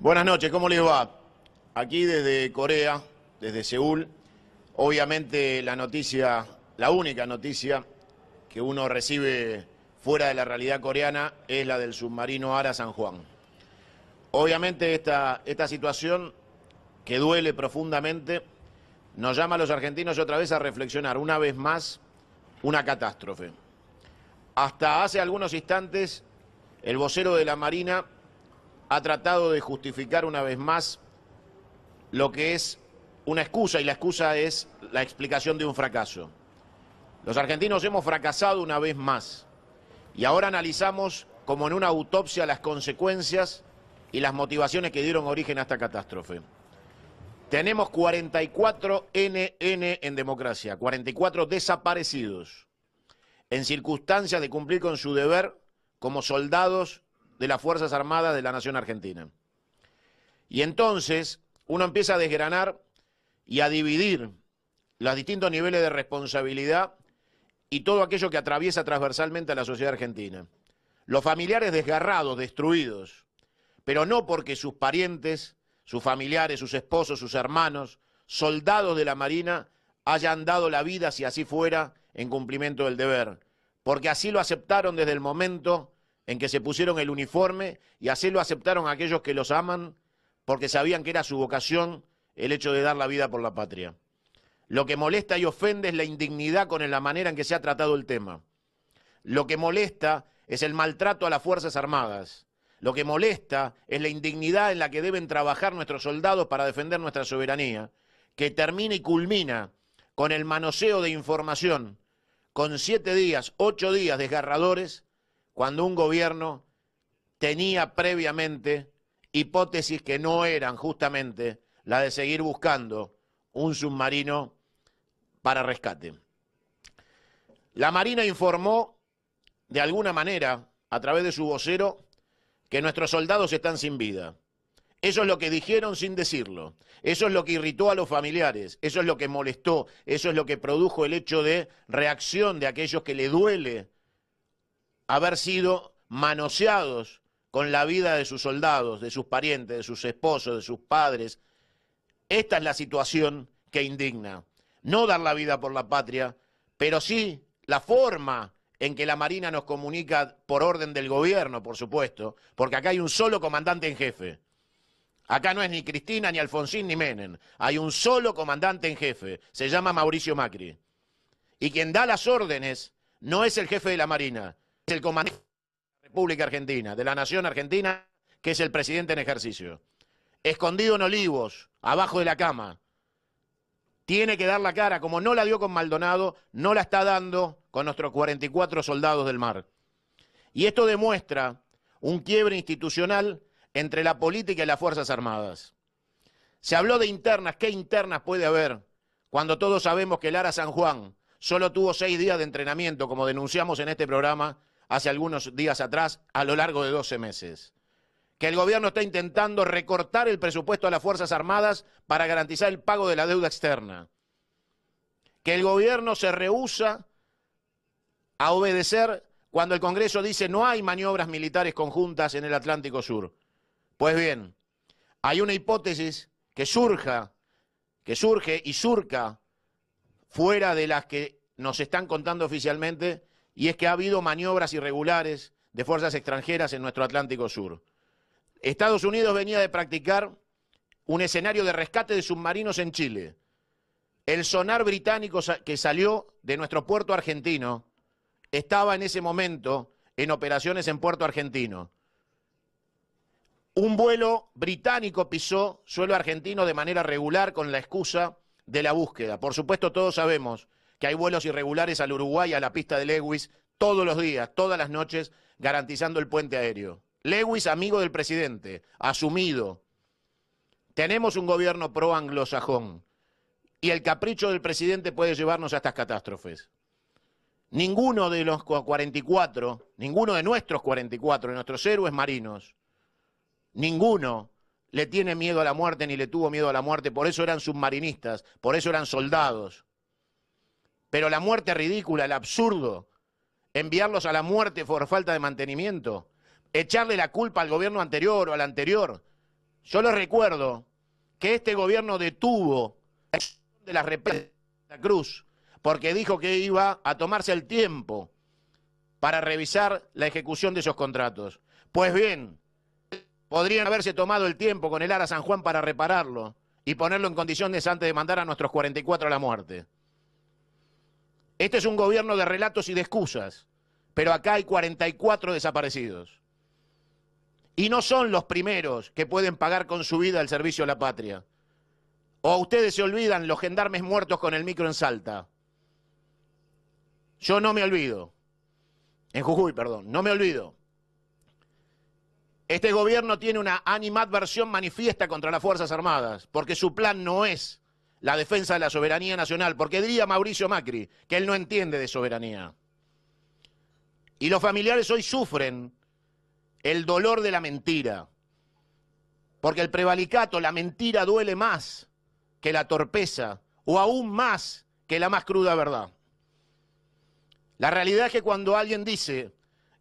Buenas noches, ¿cómo les va? Aquí desde Corea, desde Seúl, obviamente la noticia, la única noticia que uno recibe fuera de la realidad coreana es la del submarino Ara San Juan. Obviamente esta situación que duele profundamente nos llama a los argentinos otra vez a reflexionar una vez más una catástrofe. Hasta hace algunos instantes el vocero de la Marina ha tratado de justificar una vez más lo que es una excusa, y la excusa es la explicación de un fracaso. Los argentinos hemos fracasado una vez más y ahora analizamos como en una autopsia las consecuencias y las motivaciones que dieron origen a esta catástrofe. Tenemos 44 NN en democracia, 44 desaparecidos, en circunstancias de cumplir con su deber como soldados de las Fuerzas Armadas de la Nación Argentina. Y entonces uno empieza a desgranar y a dividir los distintos niveles de responsabilidad y todo aquello que atraviesa transversalmente a la sociedad argentina. Los familiares desgarrados, destruidos, pero no porque sus parientes, sus familiares, sus esposos, sus hermanos, soldados de la Marina, hayan dado la vida, si así fuera, en cumplimiento del deber, porque así lo aceptaron desde el momento en que se pusieron el uniforme, y así lo aceptaron aquellos que los aman, porque sabían que era su vocación el hecho de dar la vida por la patria. Lo que molesta y ofende es la indignidad con la manera en que se ha tratado el tema. Lo que molesta es el maltrato a las Fuerzas Armadas. Lo que molesta es la indignidad en la que deben trabajar nuestros soldados para defender nuestra soberanía, que termina y culmina con el manoseo de información, con 7 días, 8 días desgarradores, cuando un gobierno tenía previamente hipótesis que no eran justamente la de seguir buscando un submarino para rescate. La Marina informó, de alguna manera, a través de su vocero, que nuestros soldados están sin vida. Eso es lo que dijeron sin decirlo. Eso es lo que irritó a los familiares. Eso es lo que molestó. Eso es lo que produjo el hecho de reacción de aquellos que le duele haber sido manoseados con la vida de sus soldados, de sus parientes, de sus esposos, de sus padres. Esta es la situación que indigna. No dar la vida por la patria, pero sí la forma en que la Marina nos comunica por orden del gobierno, por supuesto, porque acá hay un solo comandante en jefe. Acá no es ni Cristina, ni Alfonsín, ni Menem. Hay un solo comandante en jefe, se llama Mauricio Macri. Y quien da las órdenes no es el jefe de la Marina, es el comandante de la República Argentina, de la Nación Argentina, que es el presidente en ejercicio. Escondido en Olivos, abajo de la cama. Tiene que dar la cara, como no la dio con Maldonado, no la está dando con nuestros 44 soldados del mar. Y esto demuestra un quiebre institucional entre la política y las Fuerzas Armadas. Se habló de internas. ¿Qué internas puede haber cuando todos sabemos que el Ara San Juan solo tuvo 6 días de entrenamiento, como denunciamos en este programa hace algunos días atrás, a lo largo de 12 meses? Que el gobierno está intentando recortar el presupuesto a las Fuerzas Armadas para garantizar el pago de la deuda externa. Que el gobierno se rehúsa a obedecer cuando el Congreso dice no hay maniobras militares conjuntas en el Atlántico Sur. Pues bien, hay una hipótesis que surge y surca fuera de las que nos están contando oficialmente, y es que ha habido maniobras irregulares de fuerzas extranjeras en nuestro Atlántico Sur. Estados Unidos venía de practicar un escenario de rescate de submarinos en Chile. El sonar británico que salió de nuestro puerto argentino estaba en ese momento en operaciones en puerto argentino. Un vuelo británico pisó suelo argentino de manera regular con la excusa de la búsqueda. Por supuesto, todos sabemos que hay vuelos irregulares al Uruguay, a la pista de Lewis, todos los días, todas las noches, garantizando el puente aéreo. Lewis, amigo del presidente, asumido. Tenemos un gobierno pro-anglosajón y el capricho del presidente puede llevarnos a estas catástrofes. Ninguno de los 44, ninguno de nuestros 44, de nuestros héroes marinos, ninguno le tiene miedo a la muerte ni le tuvo miedo a la muerte, por eso eran submarinistas, por eso eran soldados. Pero la muerte ridícula, el absurdo, enviarlos a la muerte por falta de mantenimiento, echarle la culpa al gobierno anterior o al anterior, Yo les recuerdo que este gobierno detuvo la ejecución de las represas de Santa Cruz porque dijo que iba a tomarse el tiempo para revisar la ejecución de esos contratos. Pues bien, podrían haberse tomado el tiempo con el Ara San Juan para repararlo y ponerlo en condiciones antes de mandar a nuestros 44 a la muerte. Este es un gobierno de relatos y de excusas, pero acá hay 44 desaparecidos. Y no son los primeros que pueden pagar con su vida el servicio a la patria. O ustedes se olvidan los gendarmes muertos con el micro en Salta. Yo no me olvido. En Jujuy, perdón, no me olvido. Este gobierno tiene una animadversión manifiesta contra las Fuerzas Armadas, porque su plan no es la defensa de la soberanía nacional, porque diría Mauricio Macri que él no entiende de soberanía. Y los familiares hoy sufren el dolor de la mentira, porque el prevaricato, la mentira duele más que la torpeza, o aún más que la más cruda verdad. La realidad es que cuando alguien dice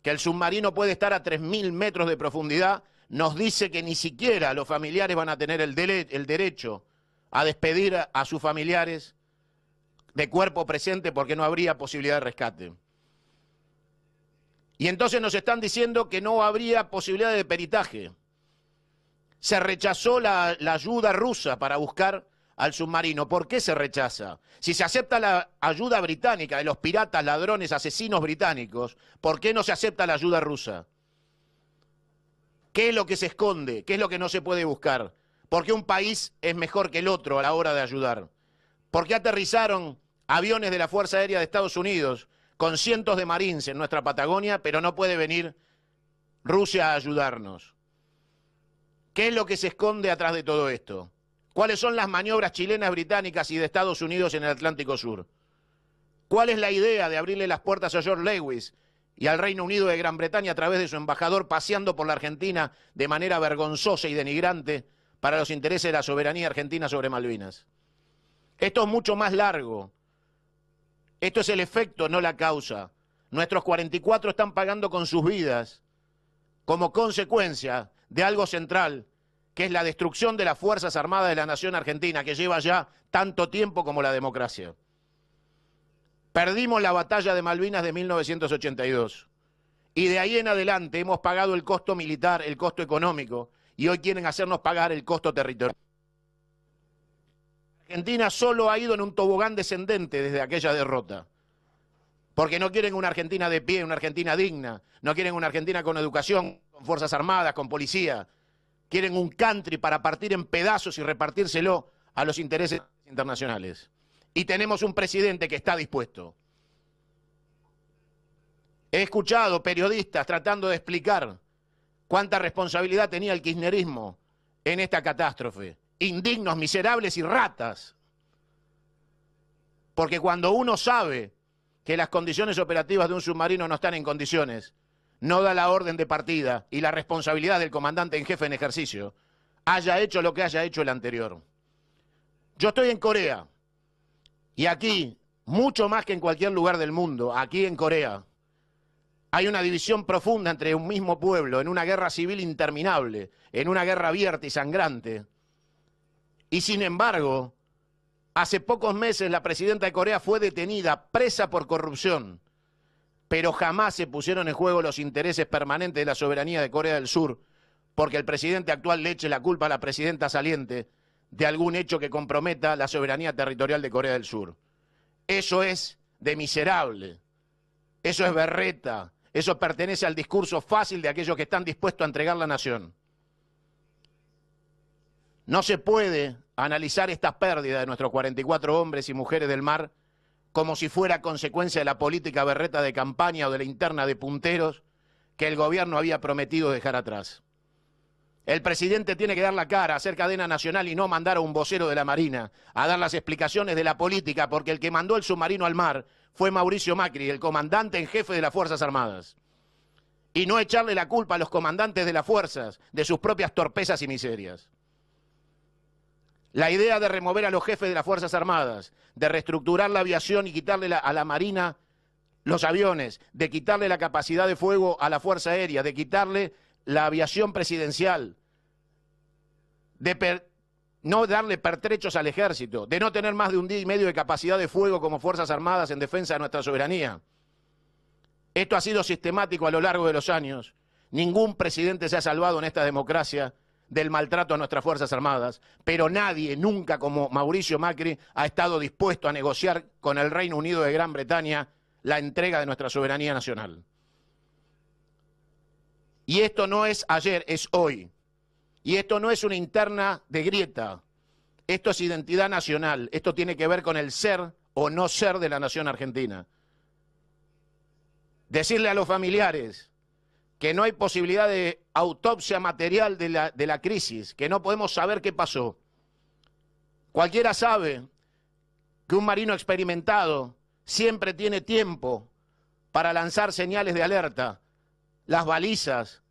que el submarino puede estar a 3.000 metros de profundidad, nos dice que ni siquiera los familiares van a tener el derecho a despedir a sus familiares de cuerpo presente porque no habría posibilidad de rescate. Y entonces nos están diciendo que no habría posibilidad de peritaje. Se rechazó la ayuda rusa para buscar al submarino. ¿Por qué se rechaza? Si se acepta la ayuda británica de los piratas, ladrones, asesinos británicos, ¿por qué no se acepta la ayuda rusa? ¿Qué es lo que se esconde? ¿Qué es lo que no se puede buscar? ¿Por qué un país es mejor que el otro a la hora de ayudar? ¿Por qué aterrizaron aviones de la Fuerza Aérea de Estados Unidos con cientos de marines en nuestra Patagonia, pero no puede venir Rusia a ayudarnos? ¿Qué es lo que se esconde atrás de todo esto? ¿Cuáles son las maniobras chilenas, británicas y de Estados Unidos en el Atlántico Sur? ¿Cuál es la idea de abrirle las puertas a George Lewis y al Reino Unido de Gran Bretaña a través de su embajador paseando por la Argentina de manera vergonzosa y denigrante para los intereses de la soberanía argentina sobre Malvinas? Esto es mucho más largo. Esto es el efecto, no la causa. Nuestros 44 están pagando con sus vidas como consecuencia de algo central, que es la destrucción de las Fuerzas Armadas de la nación argentina, que lleva ya tanto tiempo como la democracia. Perdimos la batalla de Malvinas de 1982 y de ahí en adelante hemos pagado el costo militar, el costo económico, y hoy quieren hacernos pagar el costo territorial. Argentina solo ha ido en un tobogán descendente desde aquella derrota, porque no quieren una Argentina de pie, una Argentina digna, no quieren una Argentina con educación, con Fuerzas Armadas, con policía, quieren un country para partir en pedazos y repartírselo a los intereses internacionales. Y tenemos un presidente que está dispuesto. He escuchado periodistas tratando de explicar cuánta responsabilidad tenía el kirchnerismo en esta catástrofe. Indignos, miserables y ratas. Porque cuando uno sabe que las condiciones operativas de un submarino no están en condiciones, no da la orden de partida y la responsabilidad del comandante en jefe en ejercicio, haya hecho lo que haya hecho el anterior. Yo estoy en Corea, y aquí, mucho más que en cualquier lugar del mundo, aquí en Corea, hay una división profunda entre un mismo pueblo, en una guerra civil interminable, en una guerra abierta y sangrante. Y sin embargo, hace pocos meses la presidenta de Corea fue detenida, presa por corrupción, pero jamás se pusieron en juego los intereses permanentes de la soberanía de Corea del Sur, porque el presidente actual le eche la culpa a la presidenta saliente de algún hecho que comprometa la soberanía territorial de Corea del Sur. Eso es de miserable, eso es berreta, eso pertenece al discurso fácil de aquellos que están dispuestos a entregar la nación. No se puede analizar esta pérdida de nuestros 44 hombres y mujeres del mar como si fuera consecuencia de la política berreta de campaña o de la interna de punteros que el gobierno había prometido dejar atrás. El presidente tiene que dar la cara, hacer cadena nacional y no mandar a un vocero de la Marina a dar las explicaciones de la política, porque el que mandó el submarino al mar fue Mauricio Macri, el comandante en jefe de las Fuerzas Armadas. Y no echarle la culpa a los comandantes de las fuerzas de sus propias torpezas y miserias. La idea de remover a los jefes de las Fuerzas Armadas, de reestructurar la aviación y quitarle a la Marina los aviones, de quitarle la capacidad de fuego a la Fuerza Aérea, de quitarle la aviación presidencial, no darle pertrechos al ejército, de no tener más de 1 día y medio de capacidad de fuego como Fuerzas Armadas en defensa de nuestra soberanía. Esto ha sido sistemático a lo largo de los años. Ningún presidente se ha salvado en esta democracia del maltrato a nuestras Fuerzas Armadas, pero nadie, nunca como Mauricio Macri, ha estado dispuesto a negociar con el Reino Unido de Gran Bretaña la entrega de nuestra soberanía nacional. Y esto no es ayer, es hoy. Y esto no es una interna de grieta. Esto es identidad nacional. Esto tiene que ver con el ser o no ser de la nación argentina. Decirle a los familiares que no hay posibilidad de autopsia material de la crisis, que no podemos saber qué pasó. Cualquiera sabe que un marino experimentado siempre tiene tiempo para lanzar señales de alerta, las balizas,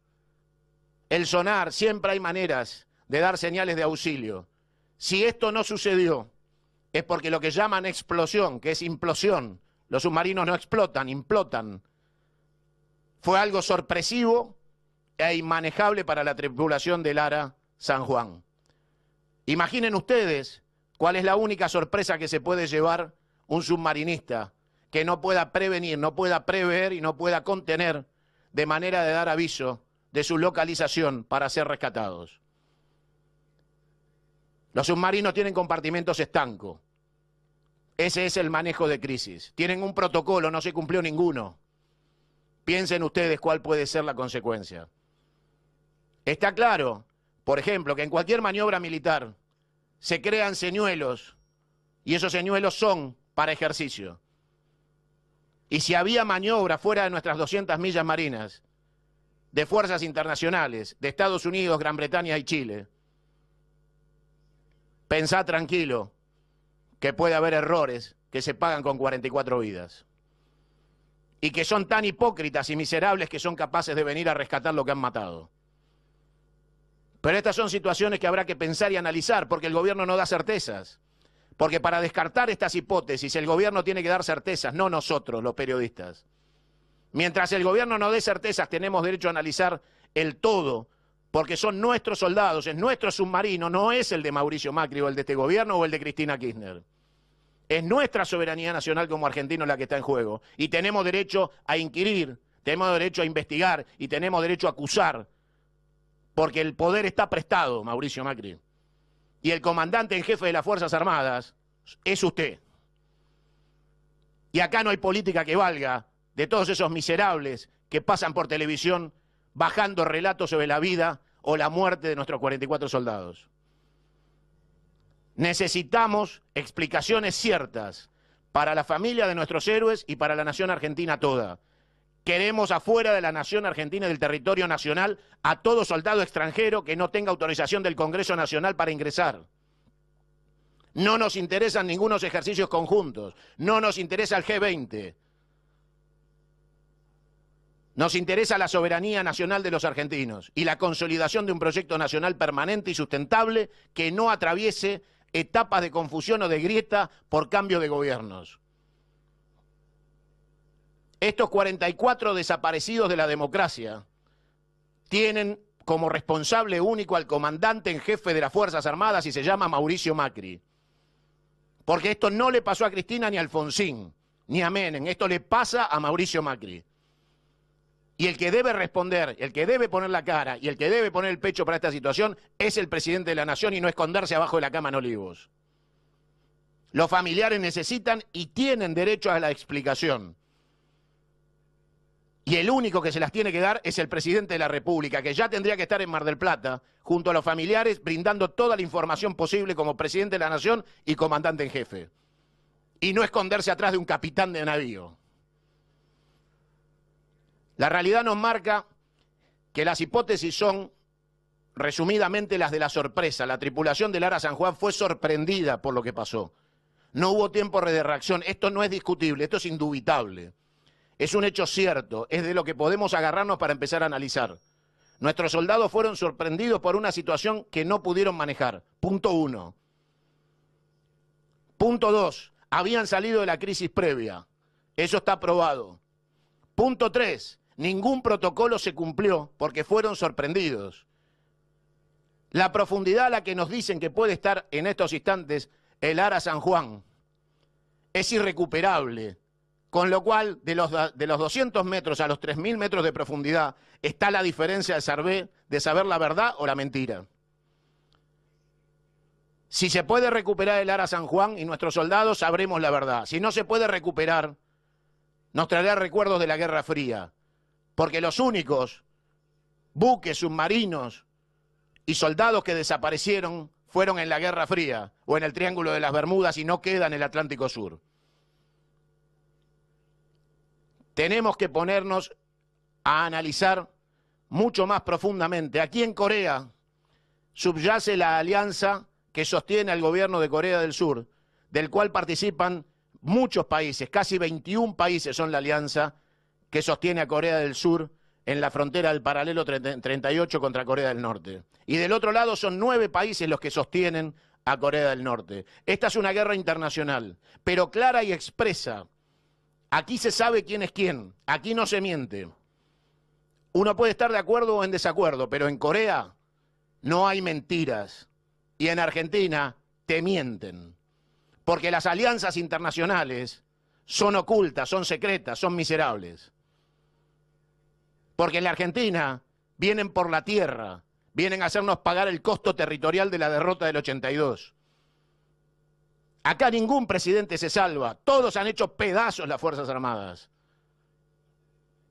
el sonar, siempre hay maneras de dar señales de auxilio. Si esto no sucedió, es porque lo que llaman explosión, que es implosión, los submarinos no explotan, implotan. Fue algo sorpresivo e inmanejable para la tripulación del ARA San Juan. Imaginen ustedes cuál es la única sorpresa que se puede llevar un submarinista que no pueda prevenir, no pueda prever y no pueda contener de manera de dar aviso de su localización para ser rescatados. Los submarinos tienen compartimentos estanco. Ese es el manejo de crisis. Tienen un protocolo, no se cumplió ninguno. Piensen ustedes cuál puede ser la consecuencia. Está claro, por ejemplo, que en cualquier maniobra militar se crean señuelos y esos señuelos son para ejercicio. Y si había maniobra fuera de nuestras 200 millas marinas, de fuerzas internacionales, de Estados Unidos, Gran Bretaña y Chile, pensá tranquilo que puede haber errores que se pagan con 44 vidas. Y que son tan hipócritas y miserables que son capaces de venir a rescatar lo que han matado. Pero estas son situaciones que habrá que pensar y analizar, porque el gobierno no da certezas. Porque para descartar estas hipótesis, el gobierno tiene que dar certezas, no nosotros, los periodistas. Mientras el gobierno no dé certezas, tenemos derecho a analizar el todo, porque son nuestros soldados, es nuestro submarino, no es el de Mauricio Macri o el de este gobierno o el de Cristina Kirchner. Es nuestra soberanía nacional como argentinos la que está en juego. Y tenemos derecho a inquirir, tenemos derecho a investigar y tenemos derecho a acusar. Porque el poder está prestado, Mauricio Macri. Y el comandante en jefe de las Fuerzas Armadas es usted. Y acá no hay política que valga de todos esos miserables que pasan por televisión bajando relatos sobre la vida o la muerte de nuestros 44 soldados. Necesitamos explicaciones ciertas para la familia de nuestros héroes y para la nación argentina toda. Queremos afuera de la nación argentina y del territorio nacional a todo soldado extranjero que no tenga autorización del Congreso Nacional para ingresar. No nos interesan ningunos ejercicios conjuntos, no nos interesa el G20. Nos interesa la soberanía nacional de los argentinos y la consolidación de un proyecto nacional permanente y sustentable que no atraviese etapas de confusión o de grieta por cambio de gobiernos. Estos 44 desaparecidos de la democracia tienen como responsable único al comandante en jefe de las Fuerzas Armadas y se llama Mauricio Macri. Porque esto no le pasó a Cristina ni a Alfonsín, ni a Menem, esto le pasa a Mauricio Macri. Y el que debe responder, el que debe poner la cara y el que debe poner el pecho para esta situación es el presidente de la Nación y no esconderse abajo de la cama en Olivos. Los familiares necesitan y tienen derecho a la explicación. Y el único que se las tiene que dar es el presidente de la República, que ya tendría que estar en Mar del Plata, junto a los familiares, brindando toda la información posible como presidente de la Nación y comandante en jefe. Y no esconderse atrás de un capitán de navío. La realidad nos marca que las hipótesis son, resumidamente, las de la sorpresa. La tripulación del ARA San Juan fue sorprendida por lo que pasó. No hubo tiempo de reacción. Esto no es discutible, esto es indubitable. Es un hecho cierto, es de lo que podemos agarrarnos para empezar a analizar. Nuestros soldados fueron sorprendidos por una situación que no pudieron manejar. Punto 1. Punto 2. Habían salido de la crisis previa. Eso está probado. Punto 3. Ningún protocolo se cumplió porque fueron sorprendidos. La profundidad a la que nos dicen que puede estar en estos instantes el Ara San Juan es irrecuperable, con lo cual de los 200 metros a los 3.000 metros de profundidad está la diferencia de saber la verdad o la mentira. Si se puede recuperar el Ara San Juan y nuestros soldados, sabremos la verdad. Si no se puede recuperar, nos traerá recuerdos de la Guerra Fría, porque los únicos buques submarinos y soldados que desaparecieron fueron en la Guerra Fría o en el Triángulo de las Bermudas y no queda en el Atlántico Sur. Tenemos que ponernos a analizar mucho más profundamente. Aquí en Corea subyace la alianza que sostiene al gobierno de Corea del Sur, del cual participan muchos países, casi 21 países son la alianza que sostiene a Corea del Sur en la frontera del paralelo 38 contra Corea del Norte. Y del otro lado son 9 países los que sostienen a Corea del Norte. Esta es una guerra internacional, pero clara y expresa. Aquí se sabe quién es quién, aquí no se miente. Uno puede estar de acuerdo o en desacuerdo, pero en Corea no hay mentiras. Y en Argentina te mienten. Porque las alianzas internacionales son ocultas, son secretas, son miserables. Porque en la Argentina vienen por la tierra, vienen a hacernos pagar el costo territorial de la derrota del 82. Acá ningún presidente se salva, todos han hecho pedazos las Fuerzas Armadas.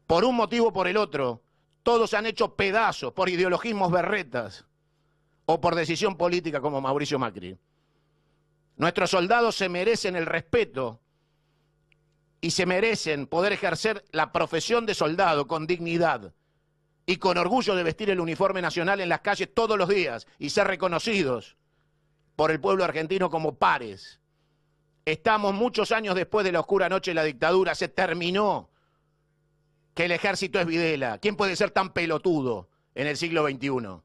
Por un motivo o por el otro, todos han hecho pedazos por ideologismos berretas o por decisión política como Mauricio Macri. Nuestros soldados se merecen el respeto y se merecen poder ejercer la profesión de soldado con dignidad y con orgullo de vestir el uniforme nacional en las calles todos los días y ser reconocidos por el pueblo argentino como pares. Estamos muchos años después de la oscura noche de la dictadura, se terminó que el ejército es Videla. ¿Quién puede ser tan pelotudo en el siglo XXI?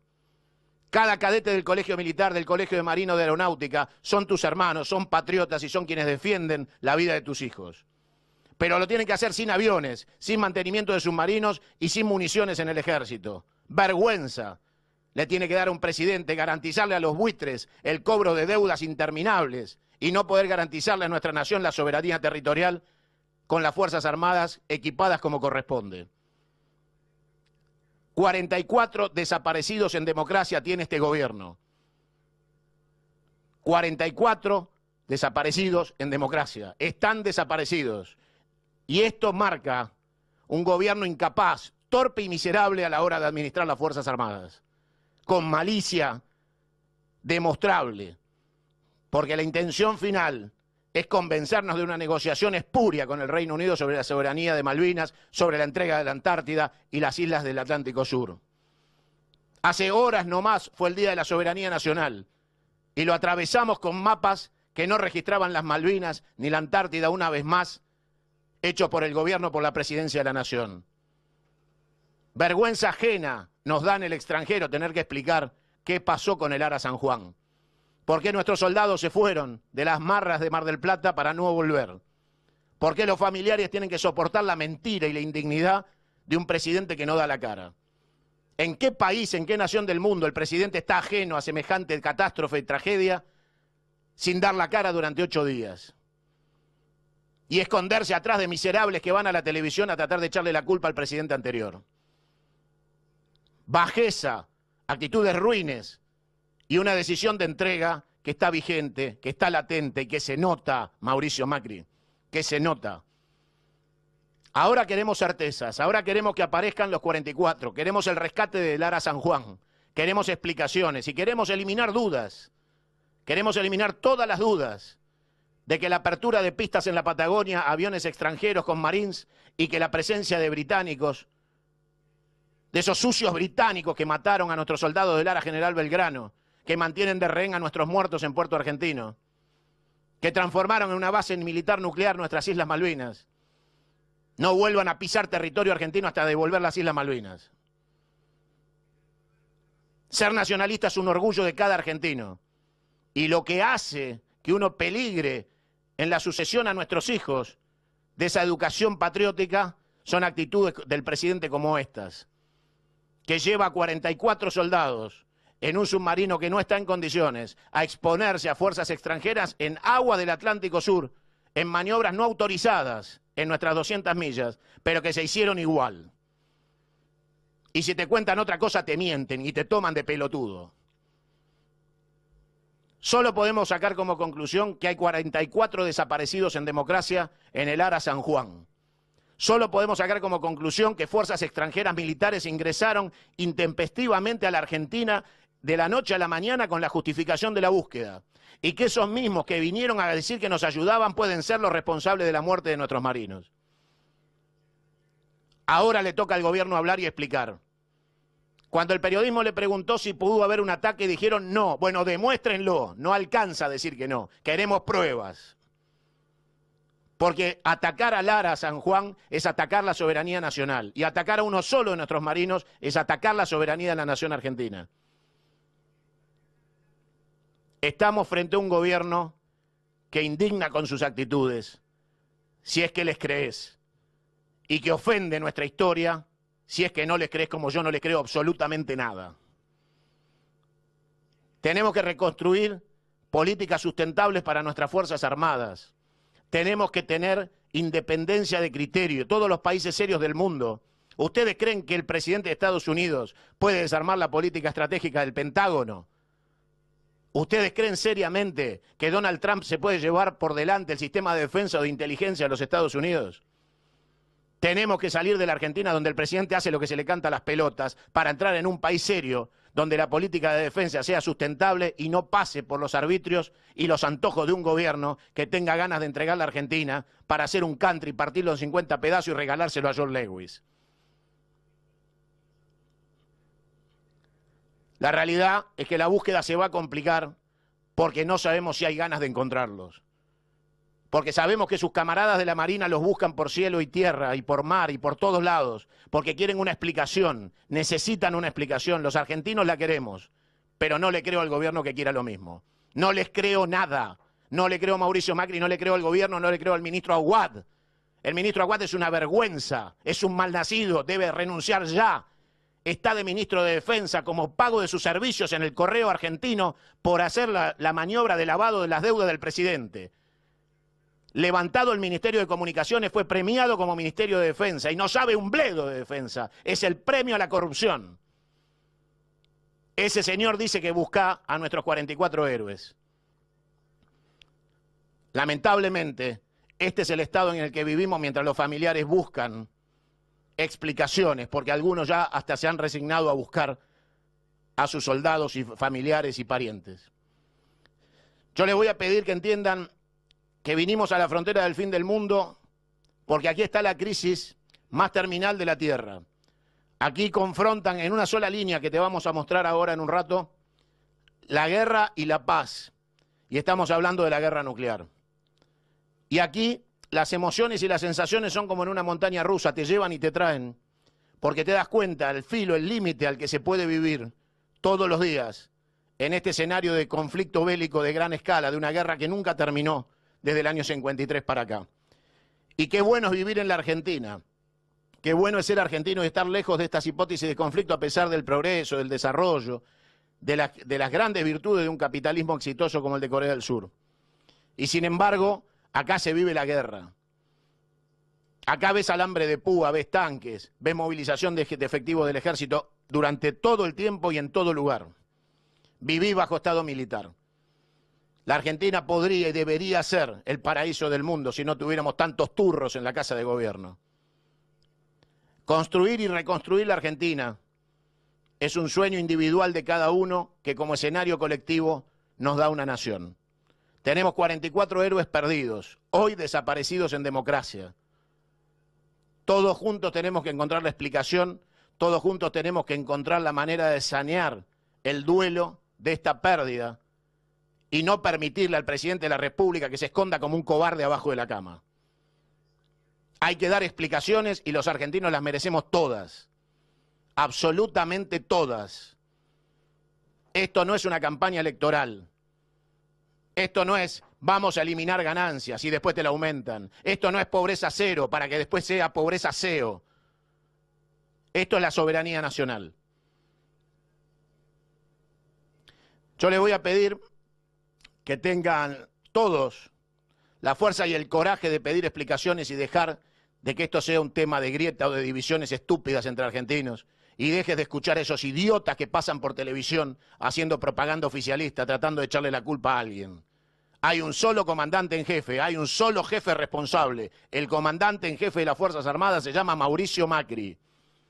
Cada cadete del colegio militar, del colegio de marino de aeronáutica, son tus hermanos, son patriotas y son quienes defienden la vida de tus hijos. Pero lo tienen que hacer sin aviones, sin mantenimiento de submarinos y sin municiones en el ejército. Vergüenza le tiene que dar a un presidente garantizarle a los buitres el cobro de deudas interminables y no poder garantizarle a nuestra nación la soberanía territorial con las Fuerzas Armadas equipadas como corresponde. 44 desaparecidos en democracia tiene este gobierno. 44 desaparecidos en democracia. Están desaparecidos. Y esto marca un gobierno incapaz, torpe y miserable a la hora de administrar las Fuerzas Armadas. Con malicia demostrable. Porque la intención final es convencernos de una negociación espuria con el Reino Unido sobre la soberanía de Malvinas, sobre la entrega de la Antártida y las islas del Atlántico Sur. Hace horas nomás fue el Día de la Soberanía Nacional y lo atravesamos con mapas que no registraban las Malvinas ni la Antártida una vez más, hechos por el gobierno, por la Presidencia de la Nación. Vergüenza ajena nos da en el extranjero tener que explicar qué pasó con el Ara San Juan. ¿Por qué nuestros soldados se fueron de las marras de Mar del Plata para no volver? ¿Por qué los familiares tienen que soportar la mentira y la indignidad de un presidente que no da la cara? ¿En qué país, en qué nación del mundo el presidente está ajeno a semejante catástrofe y tragedia sin dar la cara durante 8 días? Y esconderse atrás de miserables que van a la televisión a tratar de echarle la culpa al presidente anterior. Bajeza, actitudes ruines y una decisión de entrega que está vigente, que está latente y que se nota, Mauricio Macri, que se nota. Ahora queremos certezas, ahora queremos que aparezcan los 44, queremos el rescate del Ara San Juan, queremos explicaciones y queremos eliminar dudas, queremos eliminar todas las dudas de que la apertura de pistas en la Patagonia, aviones extranjeros con Marines y que la presencia de británicos, de esos sucios británicos que mataron a nuestros soldados del Ara General Belgrano, que mantienen de rehén a nuestros muertos en Puerto Argentino, que transformaron en una base militar nuclear nuestras Islas Malvinas, no vuelvan a pisar territorio argentino hasta devolver las Islas Malvinas. Ser nacionalista es un orgullo de cada argentino. Y lo que hace que uno peligre en la sucesión a nuestros hijos de esa educación patriótica son actitudes del presidente como estas, que lleva a 44 soldados en un submarino que no está en condiciones a exponerse a fuerzas extranjeras en agua del Atlántico Sur, en maniobras no autorizadas en nuestras 200 millas, pero que se hicieron igual. Y si te cuentan otra cosa, te mienten y te toman de pelotudo. Solo podemos sacar como conclusión que hay 44 desaparecidos en democracia en el Ara San Juan. Solo podemos sacar como conclusión que fuerzas extranjeras militares ingresaron intempestivamente a la Argentina de la noche a la mañana con la justificación de la búsqueda. Y que esos mismos que vinieron a decir que nos ayudaban pueden ser los responsables de la muerte de nuestros marinos. Ahora le toca al gobierno hablar y explicar. Cuando el periodismo le preguntó si pudo haber un ataque, dijeron no. Bueno, demuéstrenlo. No alcanza a decir que no. Queremos pruebas. Porque atacar al Ara San Juan es atacar la soberanía nacional. Y atacar a uno solo de nuestros marinos es atacar la soberanía de la nación argentina. Estamos frente a un gobierno que indigna con sus actitudes, si es que les crees, y que ofende nuestra historia, si es que no les crees como yo no les creo absolutamente nada. Tenemos que reconstruir políticas sustentables para nuestras Fuerzas Armadas. Tenemos que tener independencia de criterio. Todos los países serios del mundo. ¿Ustedes creen que el presidente de Estados Unidos puede desarmar la política estratégica del Pentágono? ¿Ustedes creen seriamente que Donald Trump se puede llevar por delante el sistema de defensa o de inteligencia de los Estados Unidos? Tenemos que salir de la Argentina donde el presidente hace lo que se le canta a las pelotas para entrar en un país serio donde la política de defensa sea sustentable y no pase por los arbitrios y los antojos de un gobierno que tenga ganas de entregar la Argentina para hacer un country, partirlo en 50 pedazos y regalárselo a George Lewis. La realidad es que la búsqueda se va a complicar porque no sabemos si hay ganas de encontrarlos. Porque sabemos que sus camaradas de la Marina los buscan por cielo y tierra y por mar y por todos lados, porque quieren una explicación, necesitan una explicación. Los argentinos la queremos, pero no le creo al gobierno que quiera lo mismo. No les creo nada. No le creo a Mauricio Macri, no le creo al gobierno, no le creo al ministro Aguad. El ministro Aguad es una vergüenza, es un malnacido, debe renunciar ya. Está de ministro de Defensa como pago de sus servicios en el Correo argentino por hacer la maniobra de lavado de las deudas del presidente. Levantado el Ministerio de Comunicaciones, fue premiado como Ministerio de Defensa y no sabe un bledo de defensa. Es el premio a la corrupción. Ese señor dice que busca a nuestros 44 héroes. Lamentablemente, este es el estado en el que vivimos mientras los familiares buscan explicaciones, porque algunos ya hasta se han resignado a buscar a sus soldados y familiares y parientes. Yo les voy a pedir que entiendan que vinimos a la frontera del fin del mundo porque aquí está la crisis más terminal de la Tierra. Aquí confrontan en una sola línea que te vamos a mostrar ahora en un rato la guerra y la paz. Y estamos hablando de la guerra nuclear. Y aquí las emociones y las sensaciones son como en una montaña rusa, te llevan y te traen, porque te das cuenta el filo, el límite al que se puede vivir todos los días en este escenario de conflicto bélico de gran escala, de una guerra que nunca terminó desde el año 53 para acá. Y qué bueno es vivir en la Argentina, qué bueno es ser argentino y estar lejos de estas hipótesis de conflicto a pesar del progreso, del desarrollo, de las grandes virtudes de un capitalismo exitoso como el de Corea del Sur. Y sin embargo, acá se vive la guerra. Acá ves alambre de púa, ves tanques, ves movilización de efectivos del ejército durante todo el tiempo y en todo lugar. Viví bajo estado militar. La Argentina podría y debería ser el paraíso del mundo si no tuviéramos tantos turros en la casa de gobierno. Construir y reconstruir la Argentina es un sueño individual de cada uno que como escenario colectivo nos da una nación. Tenemos 44 héroes perdidos, hoy desaparecidos en democracia. Todos juntos tenemos que encontrar la explicación, todos juntos tenemos que encontrar la manera de sanear el duelo de esta pérdida y no permitirle al presidente de la República que se esconda como un cobarde abajo de la cama. Hay que dar explicaciones y los argentinos las merecemos todas, absolutamente todas. Esto no es una campaña electoral. Esto no es vamos a eliminar ganancias y después te la aumentan. Esto no es pobreza cero para que después sea pobreza cero. Esto es la soberanía nacional. Yo les voy a pedir que tengan todos la fuerza y el coraje de pedir explicaciones y dejar de que esto sea un tema de grieta o de divisiones estúpidas entre argentinos, y dejes de escuchar a esos idiotas que pasan por televisión haciendo propaganda oficialista, tratando de echarle la culpa a alguien. Hay un solo comandante en jefe, hay un solo jefe responsable. El comandante en jefe de las Fuerzas Armadas se llama Mauricio Macri.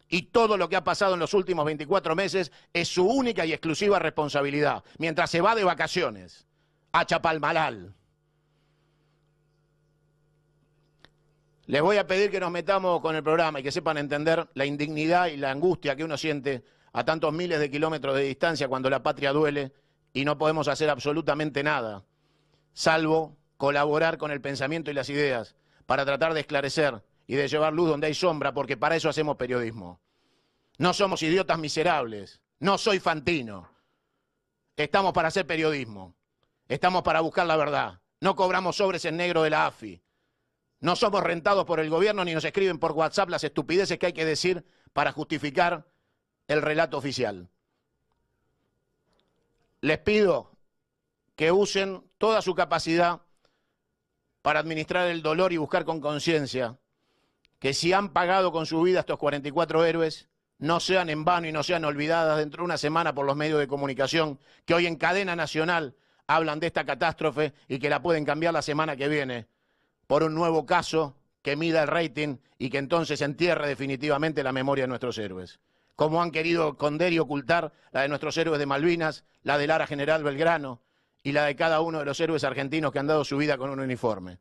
Y todo lo que ha pasado en los últimos 24 meses es su única y exclusiva responsabilidad, mientras se va de vacaciones a Chapalmalal. Les voy a pedir que nos metamos con el programa y que sepan entender la indignidad y la angustia que uno siente a tantos miles de kilómetros de distancia cuando la patria duele y no podemos hacer absolutamente nada, salvo colaborar con el pensamiento y las ideas para tratar de esclarecer y de llevar luz donde hay sombra, porque para eso hacemos periodismo. No somos idiotas miserables, no soy Fantino. Estamos para hacer periodismo, estamos para buscar la verdad. No cobramos sobres en negro de la AFI. No somos rentados por el gobierno ni nos escriben por WhatsApp las estupideces que hay que decir para justificar el relato oficial. Les pido que usen toda su capacidad para administrar el dolor y buscar con conciencia que si han pagado con su vida estos 44 héroes, no sean en vano y no sean olvidadas dentro de una semana por los medios de comunicación que hoy en cadena nacional hablan de esta catástrofe y que la pueden cambiar la semana que viene por un nuevo caso que mida el rating y que entonces entierre definitivamente la memoria de nuestros héroes. Como han querido esconder y ocultar la de nuestros héroes de Malvinas, la del Ara General Belgrano y la de cada uno de los héroes argentinos que han dado su vida con un uniforme.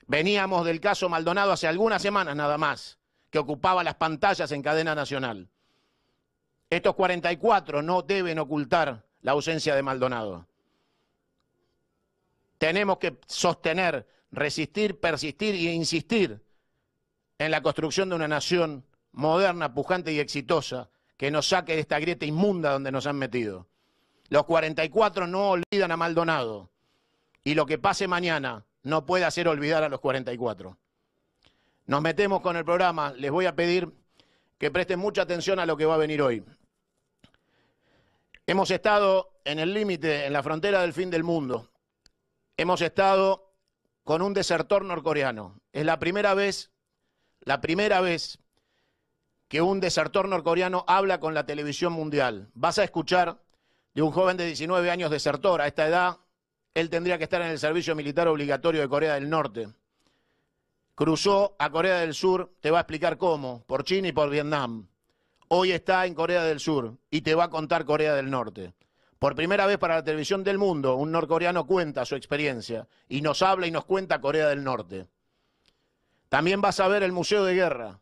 Veníamos del caso Maldonado hace algunas semanas nada más, que ocupaba las pantallas en cadena nacional. Estos 44 no deben ocultar la ausencia de Maldonado. Tenemos que sostener, resistir, persistir e insistir en la construcción de una nación moderna, pujante y exitosa que nos saque de esta grieta inmunda donde nos han metido. Los 44 no olvidan a Maldonado y lo que pase mañana no puede hacer olvidar a los 44. Nos metemos con el programa. Les voy a pedir que presten mucha atención a lo que va a venir hoy. Hemos estado en el límite, en la frontera del fin del mundo. Hemos estado con un desertor norcoreano. Es la primera vez que un desertor norcoreano habla con la televisión mundial. Vas a escuchar de un joven de 19 años desertor. A esta edad, él tendría que estar en el servicio militar obligatorio de Corea del Norte. Cruzó a Corea del Sur, te va a explicar cómo, por China y por Vietnam. Hoy está en Corea del Sur y te va a contar Corea del Norte. Por primera vez para la televisión del mundo, un norcoreano cuenta su experiencia y nos habla y nos cuenta Corea del Norte. También vas a ver el Museo de Guerra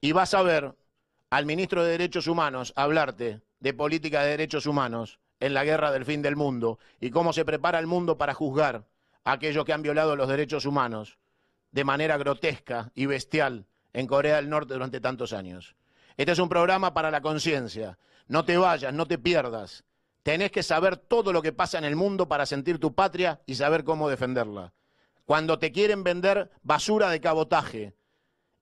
y vas a ver al ministro de Derechos Humanos hablarte de política de derechos humanos en la guerra del fin del mundo y cómo se prepara el mundo para juzgar a aquellos que han violado los derechos humanos de manera grotesca y bestial en Corea del Norte durante tantos años. Este es un programa para la conciencia. No te vayas, no te pierdas. Tenés que saber todo lo que pasa en el mundo para sentir tu patria y saber cómo defenderla. Cuando te quieren vender basura de cabotaje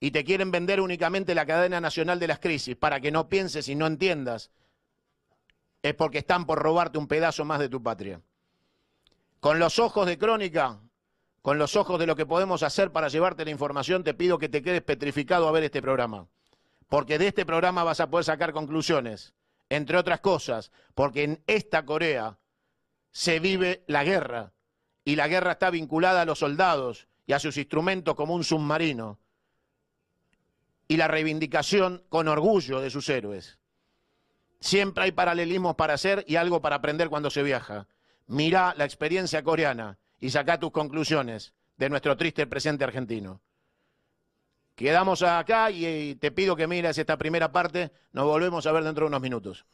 y te quieren vender únicamente la cadena nacional de las crisis para que no pienses y no entiendas, es porque están por robarte un pedazo más de tu patria. Con los ojos de Crónica, con los ojos de lo que podemos hacer para llevarte la información, te pido que te quedes petrificado a ver este programa. Porque de este programa vas a poder sacar conclusiones. Entre otras cosas, porque en esta Corea se vive la guerra y la guerra está vinculada a los soldados y a sus instrumentos como un submarino y la reivindicación con orgullo de sus héroes. Siempre hay paralelismos para hacer y algo para aprender cuando se viaja. Mirá la experiencia coreana y sacá tus conclusiones de nuestro triste presente argentino. Quedamos acá y te pido que mires esta primera parte. Nos volvemos a ver dentro de unos minutos.